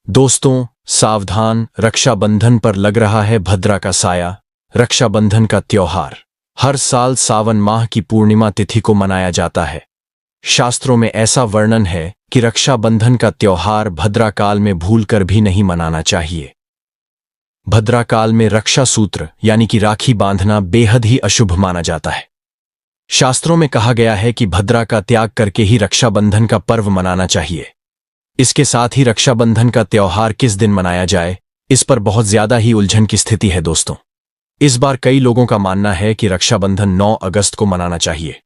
दोस्तों सावधान, रक्षाबंधन पर लग रहा है भद्रा का साया। रक्षाबंधन का त्योहार हर साल सावन माह की पूर्णिमा तिथि को मनाया जाता है। शास्त्रों में ऐसा वर्णन है कि रक्षाबंधन का त्योहार भद्रा काल में भूलकर भी नहीं मनाना चाहिए। भद्रा काल में रक्षा सूत्र यानी कि राखी बांधना बेहद ही अशुभ माना जाता है। शास्त्रों में कहा गया है कि भद्रा का त्याग करके ही रक्षाबंधन का पर्व मनाना चाहिए। इसके साथ ही रक्षाबंधन का त्योहार किस दिन मनाया जाए, इस पर बहुत ज्यादा ही उलझन की स्थिति है दोस्तों। इस बार कई लोगों का मानना है कि रक्षाबंधन 9 अगस्त को मनाना चाहिए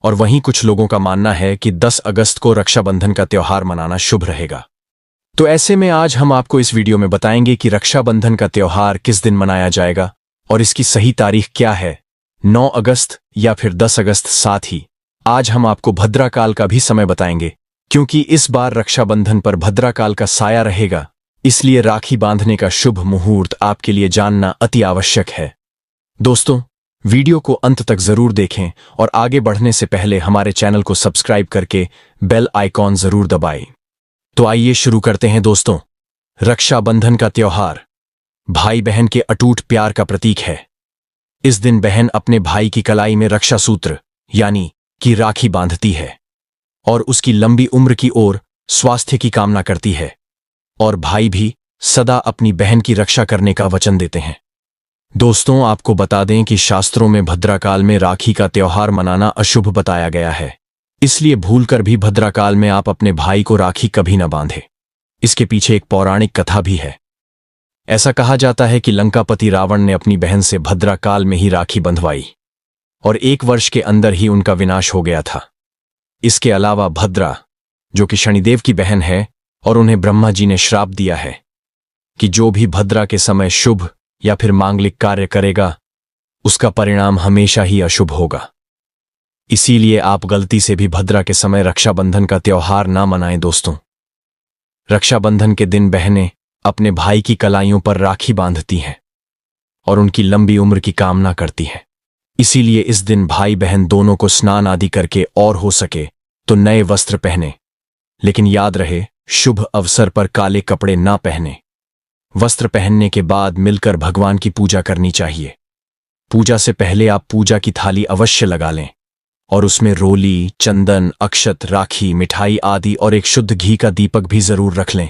और वहीं कुछ लोगों का मानना है कि 10 अगस्त को रक्षाबंधन का त्योहार मनाना शुभ रहेगा। तो ऐसे में आज हम आपको इस वीडियो में बताएंगे कि रक्षाबंधन का त्योहार किस दिन मनाया जाएगा और इसकी सही तारीख क्या है, 9 अगस्त या फिर 10 अगस्त। साथ ही आज हम आपको भद्रा काल का भी समय बताएंगे, क्योंकि इस बार रक्षाबंधन पर भद्रा काल का साया रहेगा, इसलिए राखी बांधने का शुभ मुहूर्त आपके लिए जानना अति आवश्यक है। दोस्तों वीडियो को अंत तक जरूर देखें और आगे बढ़ने से पहले हमारे चैनल को सब्सक्राइब करके बेल आइकॉन जरूर दबाएं। तो आइए शुरू करते हैं दोस्तों। रक्षाबंधन का त्योहार भाई बहन के अटूट प्यार का प्रतीक है। इस दिन बहन अपने भाई की कलाई में रक्षा सूत्र यानी कि राखी बांधती है और उसकी लंबी उम्र की ओर स्वास्थ्य की कामना करती है, और भाई भी सदा अपनी बहन की रक्षा करने का वचन देते हैं। दोस्तों आपको बता दें कि शास्त्रों में भद्रा काल में राखी का त्योहार मनाना अशुभ बताया गया है, इसलिए भूलकर भी भद्रा काल में आप अपने भाई को राखी कभी न बांधें। इसके पीछे एक पौराणिक कथा भी है। ऐसा कहा जाता है कि लंकापति रावण ने अपनी बहन से भद्रा काल में ही राखी बंधवाई और 1 वर्ष के अंदर ही उनका विनाश हो गया था। इसके अलावा भद्रा, जो कि शनिदेव की बहन है, और उन्हें ब्रह्मा जी ने श्राप दिया है कि जो भी भद्रा के समय शुभ या फिर मांगलिक कार्य करेगा उसका परिणाम हमेशा ही अशुभ होगा। इसीलिए आप गलती से भी भद्रा के समय रक्षाबंधन का त्योहार ना मनाएं दोस्तों। रक्षाबंधन के दिन बहनें अपने भाई की कलाइयों पर राखी बांधती हैं और उनकी लंबी उम्र की कामना करती हैं। इसीलिए इस दिन भाई बहन दोनों को स्नान आदि करके और हो सके तो नए वस्त्र पहने, लेकिन याद रहे शुभ अवसर पर काले कपड़े ना पहने। वस्त्र पहनने के बाद मिलकर भगवान की पूजा करनी चाहिए। पूजा से पहले आप पूजा की थाली अवश्य लगा लें और उसमें रोली, चंदन, अक्षत, राखी, मिठाई आदि और एक शुद्ध घी का दीपक भी जरूर रख लें।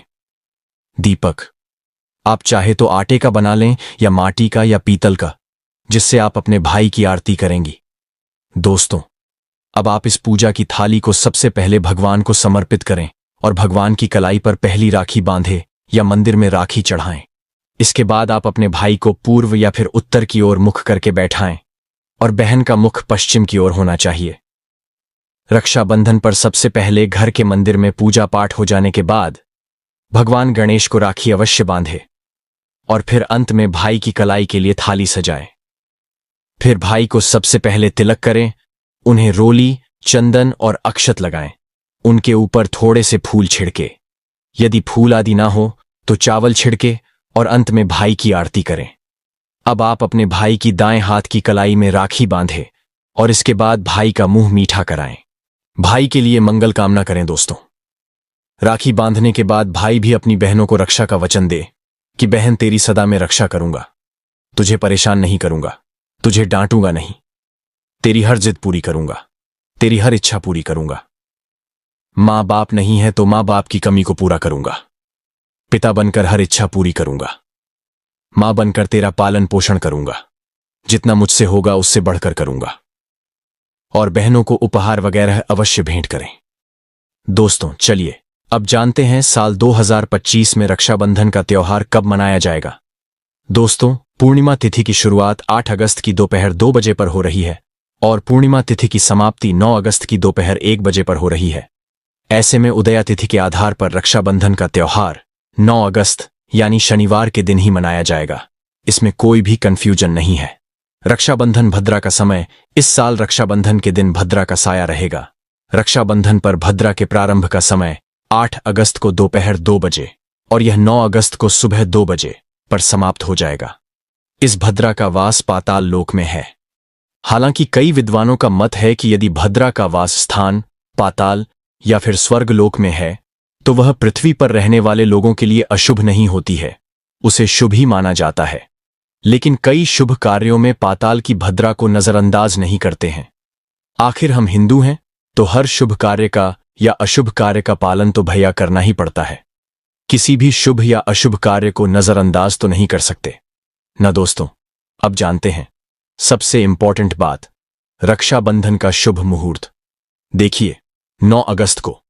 दीपक आप चाहे तो आटे का बना लें या माटी का या पीतल का, जिससे आप अपने भाई की आरती करेंगी। दोस्तों अब आप इस पूजा की थाली को सबसे पहले भगवान को समर्पित करें और भगवान की कलाई पर पहली राखी बांधे या मंदिर में राखी चढ़ाएं। इसके बाद आप अपने भाई को पूर्व या फिर उत्तर की ओर मुख करके बैठाएं और बहन का मुख पश्चिम की ओर होना चाहिए। रक्षाबंधन पर सबसे पहले घर के मंदिर में पूजा पाठ हो जाने के बाद भगवान गणेश को राखी अवश्य बांधे और फिर अंत में भाई की कलाई के लिए थाली सजाएं। फिर भाई को सबसे पहले तिलक करें, उन्हें रोली, चंदन और अक्षत लगाएं। उनके ऊपर थोड़े से फूल छिड़के, यदि फूल आदि ना हो तो चावल छिड़के और अंत में भाई की आरती करें। अब आप अपने भाई की दाएं हाथ की कलाई में राखी बांधे और इसके बाद भाई का मुंह मीठा कराएं। भाई के लिए मंगल कामना करें दोस्तों। राखी बांधने के बाद भाई भी अपनी बहनों को रक्षा का वचन दे कि बहन तेरी सदा मैं रक्षा करूंगा, तुझे परेशान नहीं करूंगा, तुझे डांटूंगा नहीं, तेरी हर जिद पूरी करूंगा, तेरी हर इच्छा पूरी करूंगा। मां बाप नहीं है तो मां बाप की कमी को पूरा करूंगा, पिता बनकर हर इच्छा पूरी करूंगा, मां बनकर तेरा पालन पोषण करूंगा, जितना मुझसे होगा उससे बढ़कर करूंगा। और बहनों को उपहार वगैरह अवश्य भेंट करें। दोस्तों चलिए अब जानते हैं साल 2025 में रक्षाबंधन का त्योहार कब मनाया जाएगा। दोस्तों पूर्णिमा तिथि की शुरुआत 8 अगस्त की दोपहर 2 बजे पर हो रही है और पूर्णिमा तिथि की समाप्ति 9 अगस्त की दोपहर 1 बजे पर हो रही है। ऐसे में उदया तिथि के आधार पर रक्षाबंधन का त्योहार 9 अगस्त यानी शनिवार के दिन ही मनाया जाएगा। इसमें कोई भी कंफ्यूजन नहीं है। रक्षाबंधन भद्रा का समय इस साल रक्षाबंधन के दिन भद्रा का साया रहेगा। रक्षाबंधन पर भद्रा के प्रारंभ का समय 8 अगस्त को दोपहर 2 बजे और यह 9 अगस्त को सुबह 2 बजे पर समाप्त हो जाएगा। इस भद्रा का वास पाताल लोक में है। हालांकि कई विद्वानों का मत है कि यदि भद्रा का वास स्थान पाताल या फिर स्वर्ग लोक में है तो वह पृथ्वी पर रहने वाले लोगों के लिए अशुभ नहीं होती है, उसे शुभ ही माना जाता है। लेकिन कई शुभ कार्यों में पाताल की भद्रा को नजरअंदाज नहीं करते हैं। आखिर हम हिंदू हैं, तो हर शुभ कार्य का या अशुभ कार्य का पालन तो भैया करना ही पड़ता है। किसी भी शुभ या अशुभ कार्य को नजरअंदाज तो नहीं कर सकते ना दोस्तों। अब जानते हैं सबसे इंपॉर्टेंट बात, रक्षाबंधन का शुभ मुहूर्त। देखिए, 9 अगस्त को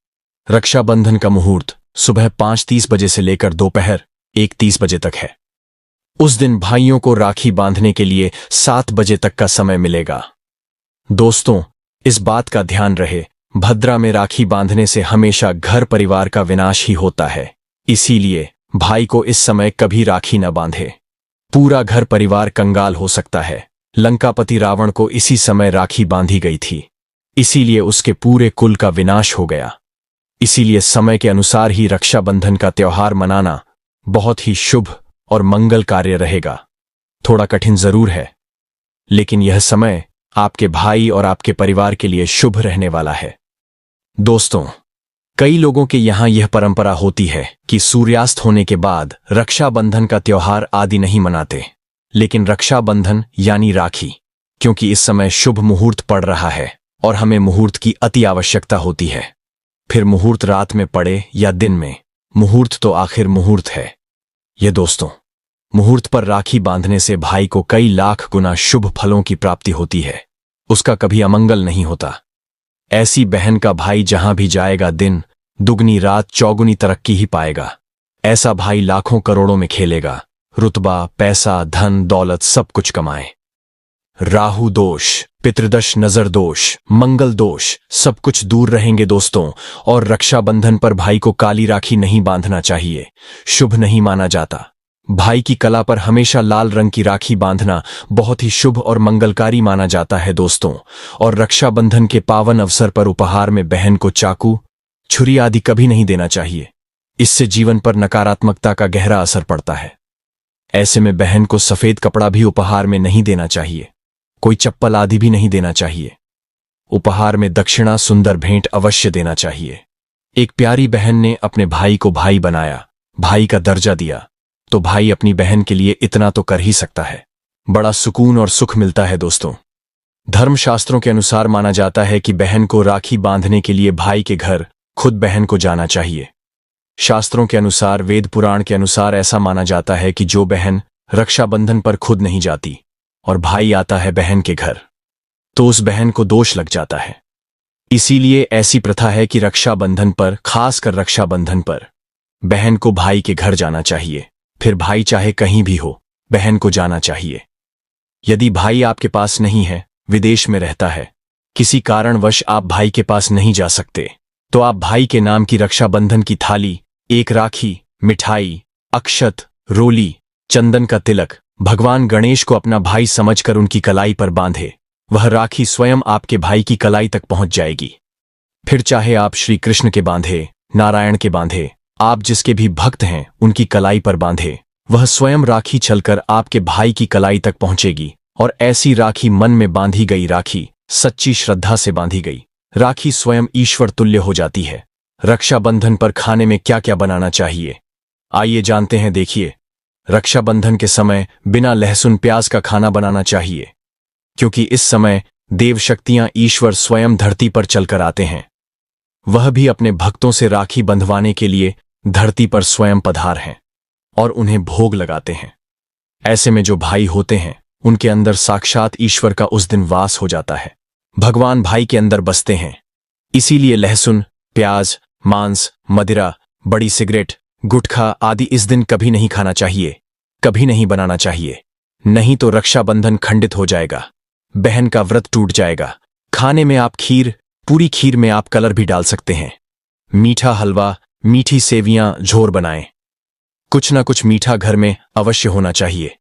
रक्षाबंधन का मुहूर्त सुबह 5:30 बजे से लेकर दोपहर 1:30 बजे तक है। उस दिन भाइयों को राखी बांधने के लिए 7 बजे तक का समय मिलेगा। दोस्तों, इस बात का ध्यान रहे, भद्रा में राखी बांधने से हमेशा घर परिवार का विनाश ही होता है। इसीलिए भाई को इस समय कभी राखी न बांधे, पूरा घर परिवार कंगाल हो सकता है। लंकापति रावण को इसी समय राखी बांधी गई थी, इसीलिए उसके पूरे कुल का विनाश हो गया। इसीलिए समय के अनुसार ही रक्षाबंधन का त्योहार मनाना बहुत ही शुभ और मंगल कार्य रहेगा। थोड़ा कठिन जरूर है, लेकिन यह समय आपके भाई और आपके परिवार के लिए शुभ रहने वाला है। दोस्तों, कई लोगों के यहां यह परंपरा होती है कि सूर्यास्त होने के बाद रक्षाबंधन का त्योहार आदि नहीं मनाते, लेकिन रक्षाबंधन यानी राखी, क्योंकि इस समय शुभ मुहूर्त पड़ रहा है और हमें मुहूर्त की अति आवश्यकता होती है। फिर मुहूर्त रात में पड़े या दिन में, मुहूर्त तो आखिर मुहूर्त है। ये दोस्तों, मुहूर्त पर राखी बांधने से भाई को कई लाख गुना शुभ फलों की प्राप्ति होती है, उसका कभी अमंगल नहीं होता। ऐसी बहन का भाई जहां भी जाएगा दिन दुगनी रात चौगुनी तरक्की ही पाएगा। ऐसा भाई लाखों करोड़ों में खेलेगा, रुतबा, पैसा, धन दौलत सब कुछ कमाए। राहु दोष, पितृदोष, नजर दोष, मंगल दोष सब कुछ दूर रहेंगे दोस्तों। और रक्षाबंधन पर भाई को काली राखी नहीं बांधना चाहिए, शुभ नहीं माना जाता। भाई की कला पर हमेशा लाल रंग की राखी बांधना बहुत ही शुभ और मंगलकारी माना जाता है दोस्तों। और रक्षाबंधन के पावन अवसर पर उपहार में बहन को चाकू, छुरी आदि कभी नहीं देना चाहिए, इससे जीवन पर नकारात्मकता का गहरा असर पड़ता है। ऐसे में बहन को सफेद कपड़ा भी उपहार में नहीं देना चाहिए, कोई चप्पल आदि भी नहीं देना चाहिए। उपहार में दक्षिणा, सुंदर भेंट अवश्य देना चाहिए। एक प्यारी बहन ने अपने भाई को भाई बनाया, भाई का दर्जा दिया, तो भाई अपनी बहन के लिए इतना तो कर ही सकता है। बड़ा सुकून और सुख मिलता है दोस्तों। धर्मशास्त्रों के अनुसार माना जाता है कि बहन को राखी बांधने के लिए भाई के घर खुद बहन को जाना चाहिए। शास्त्रों के अनुसार, वेद पुराण के अनुसार ऐसा माना जाता है कि जो बहन रक्षाबंधन पर खुद नहीं जाती और भाई आता है बहन के घर, तो उस बहन को दोष लग जाता है। इसीलिए ऐसी प्रथा है कि रक्षाबंधन पर, खासकर रक्षाबंधन पर, बहन को भाई के घर जाना चाहिए। फिर भाई चाहे कहीं भी हो, बहन को जाना चाहिए। यदि भाई आपके पास नहीं है, विदेश में रहता है, किसी कारणवश आप भाई के पास नहीं जा सकते, तो आप भाई के नाम की रक्षाबंधन की थाली, एक राखी, मिठाई, अक्षत, रोली, चंदन का तिलक, भगवान गणेश को अपना भाई समझकर उनकी कलाई पर बांधे। वह राखी स्वयं आपके भाई की कलाई तक पहुंच जाएगी। फिर चाहे आप श्री कृष्ण के बांधे, नारायण के बांधे, आप जिसके भी भक्त हैं उनकी कलाई पर बांधे, वह स्वयं राखी चलकर आपके भाई की कलाई तक पहुंचेगी। और ऐसी राखी, मन में बांधी गई राखी, सच्ची श्रद्धा से बांधी गई राखी स्वयं ईश्वर तुल्य हो जाती है। रक्षाबंधन पर खाने में क्या क्या बनाना चाहिए, आइए जानते हैं। देखिए, रक्षाबंधन के समय बिना लहसुन प्याज का खाना बनाना चाहिए, क्योंकि इस समय देव शक्तियां, ईश्वर स्वयं धरती पर चलकर आते हैं। वह भी अपने भक्तों से राखी बंधवाने के लिए धरती पर स्वयं पधार हैं और उन्हें भोग लगाते हैं। ऐसे में जो भाई होते हैं उनके अंदर साक्षात ईश्वर का उस दिन वास हो जाता है। भगवान भाई के अंदर बसते हैं। इसीलिए लहसुन, प्याज, मांस, मदिरा, बड़ी सिगरेट, गुटखा आदि इस दिन कभी नहीं खाना चाहिए, कभी नहीं बनाना चाहिए। नहीं तो रक्षाबंधन खंडित हो जाएगा, बहन का व्रत टूट जाएगा। खाने में आप खीर, पूरी खीर में आप कलर भी डाल सकते हैं। मीठा हलवा, मीठी सेवियां, झोर बनाएं। कुछ ना कुछ मीठा घर में अवश्य होना चाहिए,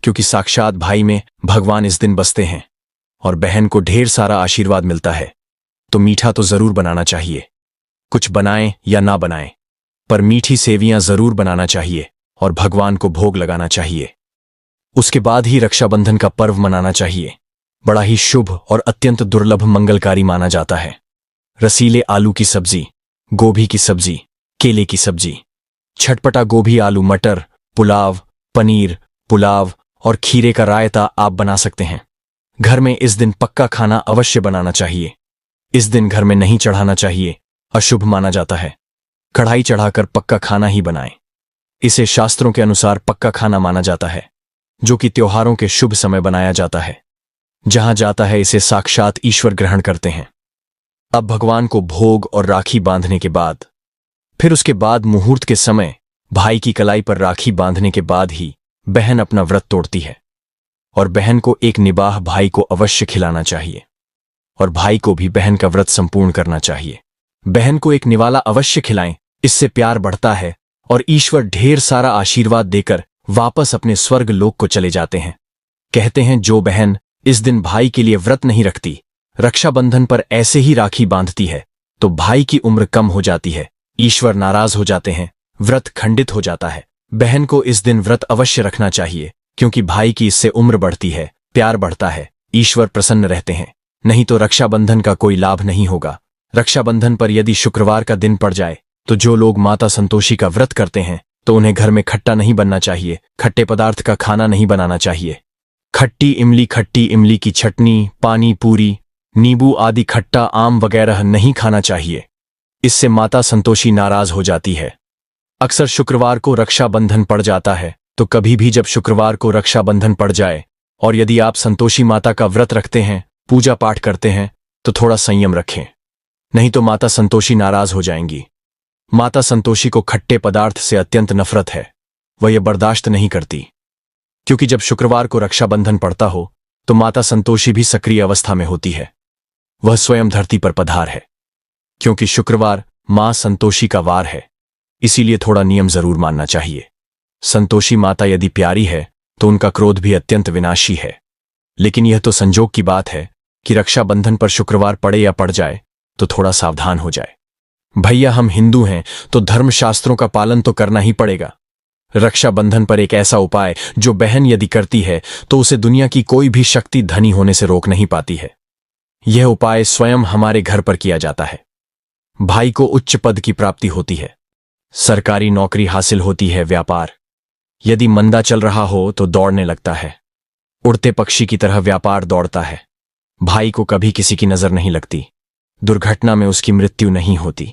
क्योंकि साक्षात भाई में भगवान इस दिन बसते हैं और बहन को ढेर सारा आशीर्वाद मिलता है। तो मीठा तो जरूर बनाना चाहिए, कुछ बनाएं या ना बनाएं, पर मीठी सेवियां जरूर बनाना चाहिए और भगवान को भोग लगाना चाहिए। उसके बाद ही रक्षाबंधन का पर्व मनाना चाहिए। बड़ा ही शुभ और अत्यंत दुर्लभ मंगलकारी माना जाता है। रसीले आलू की सब्जी, गोभी की सब्जी, केले की सब्जी, छटपटा गोभी आलू मटर, पुलाव, पनीर, पुलाव और खीरे का रायता आप बना सकते हैं। घर में इस दिन पक्का खाना अवश्य बनाना चाहिए। इस दिन घर में नहीं चढ़ाना चाहिए, अशुभ माना जाता है। कढ़ाई चढ़ाकर पक्का खाना ही बनाएं। इसे शास्त्रों के अनुसार पक्का खाना माना जाता है, जो कि त्योहारों के शुभ समय बनाया जाता है। जहां जाता है इसे साक्षात ईश्वर ग्रहण करते हैं। अब भगवान को भोग और राखी बांधने के बाद, फिर उसके बाद मुहूर्त के समय भाई की कलाई पर राखी बांधने के बाद ही बहन अपना व्रत तोड़ती है। और बहन को एक निबाह भाई को अवश्य खिलाना चाहिए और भाई को भी बहन का व्रत संपूर्ण करना चाहिए। बहन को एक निवाला अवश्य खिलाएं, इससे प्यार बढ़ता है और ईश्वर ढेर सारा आशीर्वाद देकर वापस अपने स्वर्ग लोक को चले जाते हैं। कहते हैं जो बहन इस दिन भाई के लिए व्रत नहीं रखती, रक्षाबंधन पर ऐसे ही राखी बांधती है, तो भाई की उम्र कम हो जाती है, ईश्वर नाराज हो जाते हैं, व्रत खंडित हो जाता है। बहन को इस दिन व्रत अवश्य रखना चाहिए, क्योंकि भाई की इससे उम्र बढ़ती है, प्यार बढ़ता है, ईश्वर प्रसन्न रहते हैं। नहीं तो रक्षाबंधन का कोई लाभ नहीं होगा। रक्षाबंधन पर यदि शुक्रवार का दिन पड़ जाए तो जो लोग माता संतोषी का व्रत करते हैं तो उन्हें घर में खट्टा नहीं बनना चाहिए, खट्टे पदार्थ का खाना नहीं बनाना चाहिए। खट्टी इमली की चटनी, पानी पूरी, नींबू आदि खट्टा आम वगैरह नहीं खाना चाहिए, इससे माता संतोषी नाराज हो जाती है। अक्सर शुक्रवार को रक्षाबंधन पड़ जाता है, तो कभी भी जब शुक्रवार को रक्षाबंधन पड़ जाए और यदि आप संतोषी माता का व्रत रखते हैं, पूजा पाठ करते हैं, तो थोड़ा संयम रखें, नहीं तो माता संतोषी नाराज हो जाएंगी। माता संतोषी को खट्टे पदार्थ से अत्यंत नफरत है, वह यह बर्दाश्त नहीं करती, क्योंकि जब शुक्रवार को रक्षाबंधन पड़ता हो तो माता संतोषी भी सक्रिय अवस्था में होती है। वह स्वयं धरती पर पधार है, क्योंकि शुक्रवार मां संतोषी का वार है, इसीलिए थोड़ा नियम जरूर मानना चाहिए। संतोषी माता यदि प्यारी है तो उनका क्रोध भी अत्यंत विनाशी है, लेकिन यह तो संजोग की बात है कि रक्षाबंधन पर शुक्रवार पड़े या पड़ जाए तो थोड़ा सावधान हो जाए। भैया हम हिंदू हैं तो धर्मशास्त्रों का पालन तो करना ही पड़ेगा। रक्षाबंधन पर एक ऐसा उपाय जो बहन यदि करती है तो उसे दुनिया की कोई भी शक्ति धनी होने से रोक नहीं पाती है। यह उपाय स्वयं हमारे घर पर किया जाता है। भाई को उच्च पद की प्राप्ति होती है, सरकारी नौकरी हासिल होती है, व्यापार यदि मंदा चल रहा हो तो दौड़ने लगता है, उड़ते पक्षी की तरह व्यापार दौड़ता है। भाई को कभी किसी की नजर नहीं लगती, दुर्घटना में उसकी मृत्यु नहीं होती।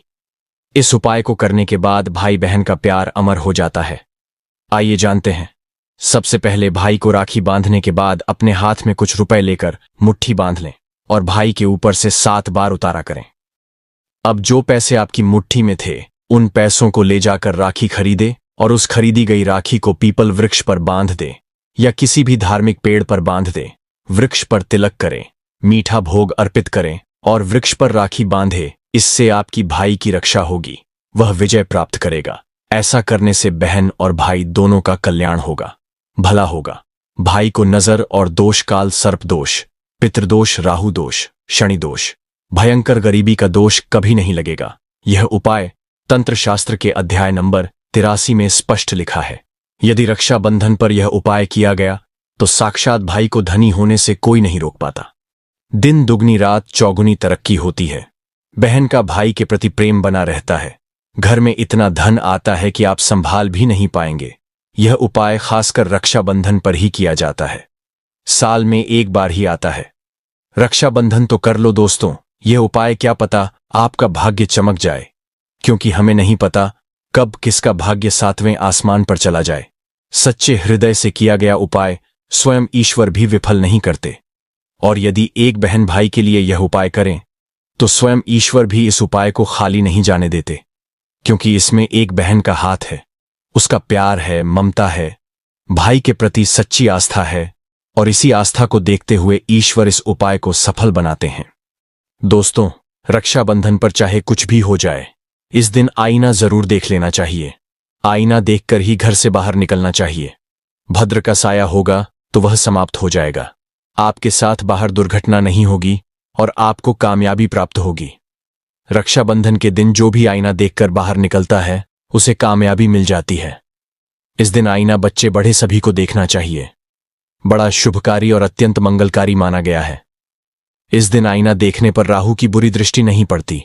इस उपाय को करने के बाद भाई बहन का प्यार अमर हो जाता है। आइए जानते हैं। सबसे पहले भाई को राखी बांधने के बाद अपने हाथ में कुछ रुपए लेकर मुट्ठी बांध लें और भाई के ऊपर से 7 बार उतारा करें। अब जो पैसे आपकी मुट्ठी में थे उन पैसों को ले जाकर राखी खरीदे और उस खरीदी गई राखी को पीपल वृक्ष पर बांध दे या किसी भी धार्मिक पेड़ पर बांध दे। वृक्ष पर तिलक करें, मीठा भोग अर्पित करें और वृक्ष पर राखी बांधे। इससे आपकी भाई की रक्षा होगी, वह विजय प्राप्त करेगा। ऐसा करने से बहन और भाई दोनों का कल्याण होगा, भला होगा। भाई को नजर और दोष काल सर्प दोष, पितृदोष, राहु दोष, शनि दोष, भयंकर गरीबी का दोष कभी नहीं लगेगा। यह उपाय तंत्र शास्त्र के अध्याय नंबर 83 में स्पष्ट लिखा है। यदि रक्षाबंधन पर यह उपाय किया गया तो साक्षात भाई को धनी होने से कोई नहीं रोक पाता। दिन दुगनी रात चौगुनी तरक्की होती है। बहन का भाई के प्रति प्रेम बना रहता है। घर में इतना धन आता है कि आप संभाल भी नहीं पाएंगे। यह उपाय खासकर रक्षाबंधन पर ही किया जाता है। साल में एक बार ही आता है। रक्षाबंधन तो कर लो दोस्तों, यह उपाय क्या पता आपका भाग्य चमक जाए, क्योंकि हमें नहीं पता कब किसका भाग्य 7वें आसमान पर चला जाए। सच्चे हृदय से किया गया उपाय स्वयं ईश्वर भी विफल नहीं करते, और यदि एक बहन भाई के लिए यह उपाय करें तो स्वयं ईश्वर भी इस उपाय को खाली नहीं जाने देते, क्योंकि इसमें एक बहन का हाथ है, उसका प्यार है, ममता है, भाई के प्रति सच्ची आस्था है, और इसी आस्था को देखते हुए ईश्वर इस उपाय को सफल बनाते हैं। दोस्तों, रक्षाबंधन पर चाहे कुछ भी हो जाए, इस दिन आईना जरूर देख लेना चाहिए। आईना देखकर ही घर से बाहर निकलना चाहिए। भद्र का साया होगा तो वह समाप्त हो जाएगा। आपके साथ बाहर दुर्घटना नहीं होगी और आपको कामयाबी प्राप्त होगी। रक्षाबंधन के दिन जो भी आईना देखकर बाहर निकलता है उसे कामयाबी मिल जाती है। इस दिन आईना बच्चे बड़े सभी को देखना चाहिए। बड़ा शुभकारी और अत्यंत मंगलकारी माना गया है। इस दिन आईना देखने पर राहु की बुरी दृष्टि नहीं पड़ती।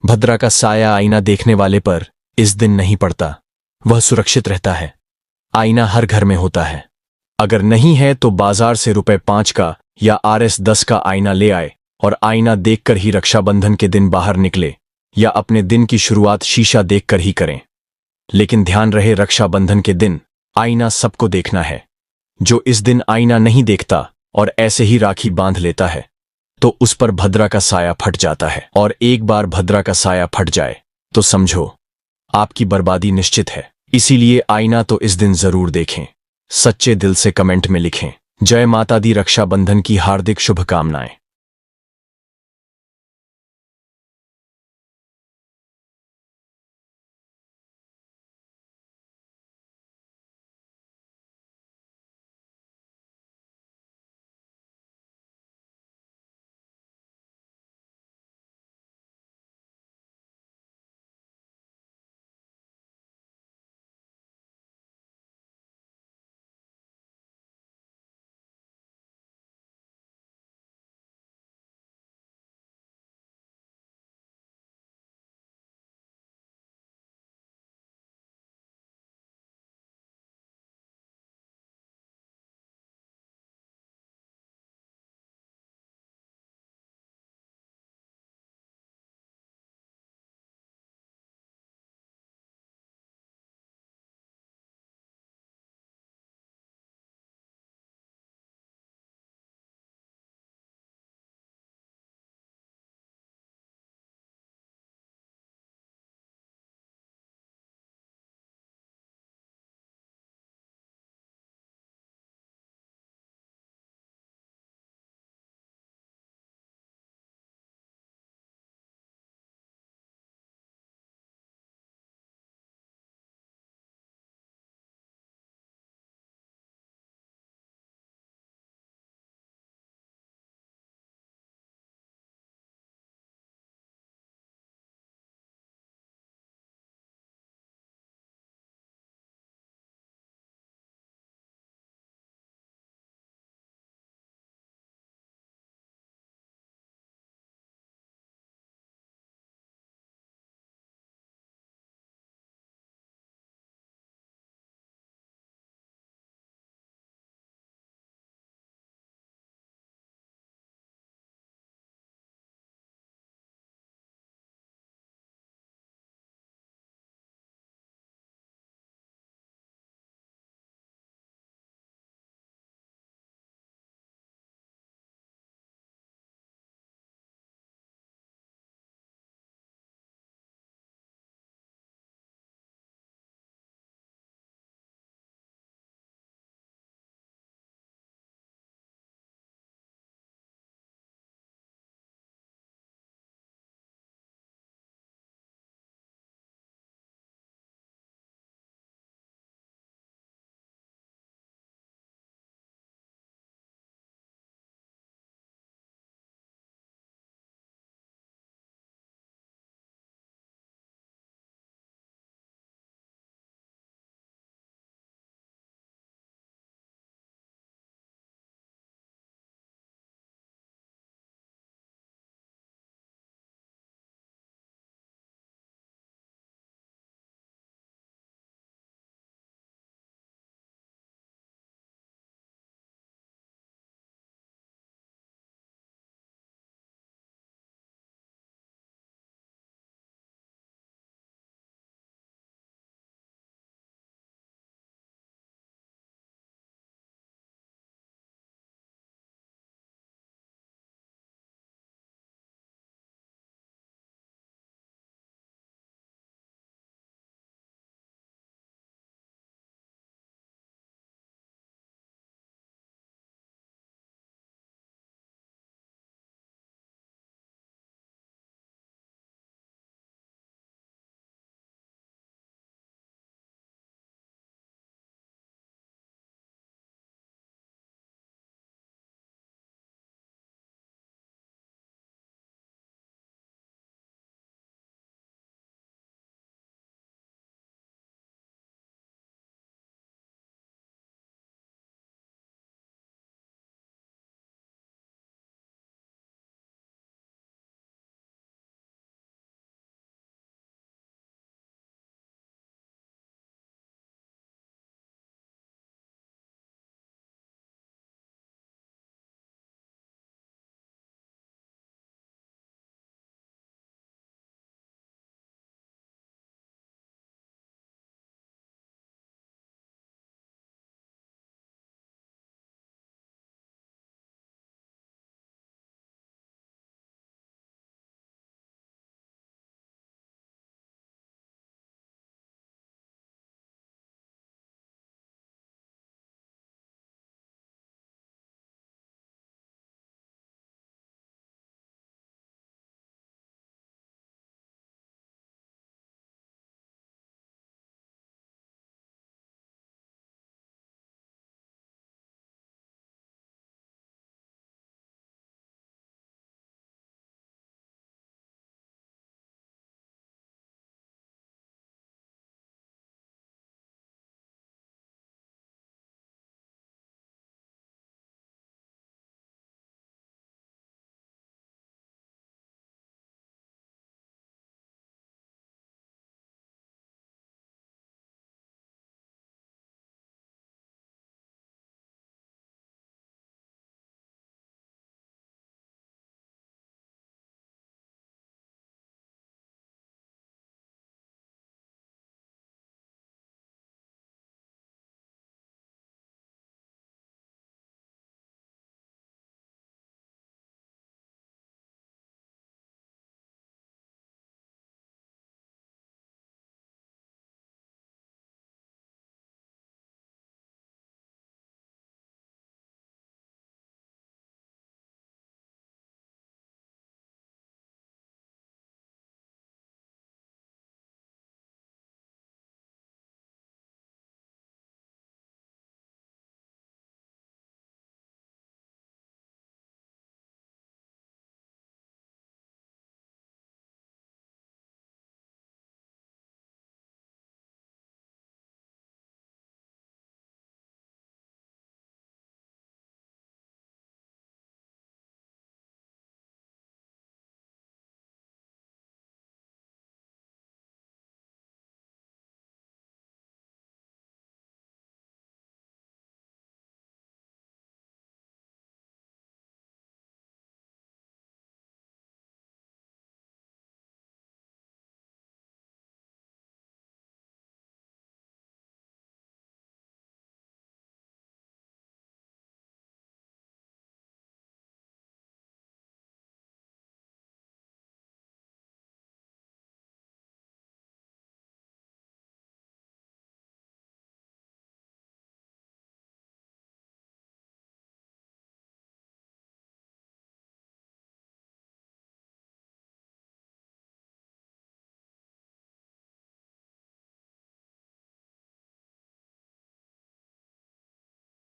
भद्रा का साया आईना देखने वाले पर इस दिन नहीं पड़ता, वह सुरक्षित रहता है। आईना हर घर में होता है। अगर नहीं है तो बाजार से ₹5 का या RS10 का आईना ले आए और आईना देखकर ही रक्षाबंधन के दिन बाहर निकले, या अपने दिन की शुरुआत शीशा देखकर ही करें। लेकिन ध्यान रहे, रक्षाबंधन के दिन आईना सबको देखना है। जो इस दिन आईना नहीं देखता और ऐसे ही राखी बांध लेता है तो उस पर भद्रा का साया फट जाता है। और एक बार भद्रा का साया फट जाए तो समझो आपकी बर्बादी निश्चित है। इसीलिए आईना तो इस दिन जरूर देखें। सच्चे दिल से कमेंट में लिखें, जय माता दी, रक्षाबंधन की हार्दिक शुभकामनाएं।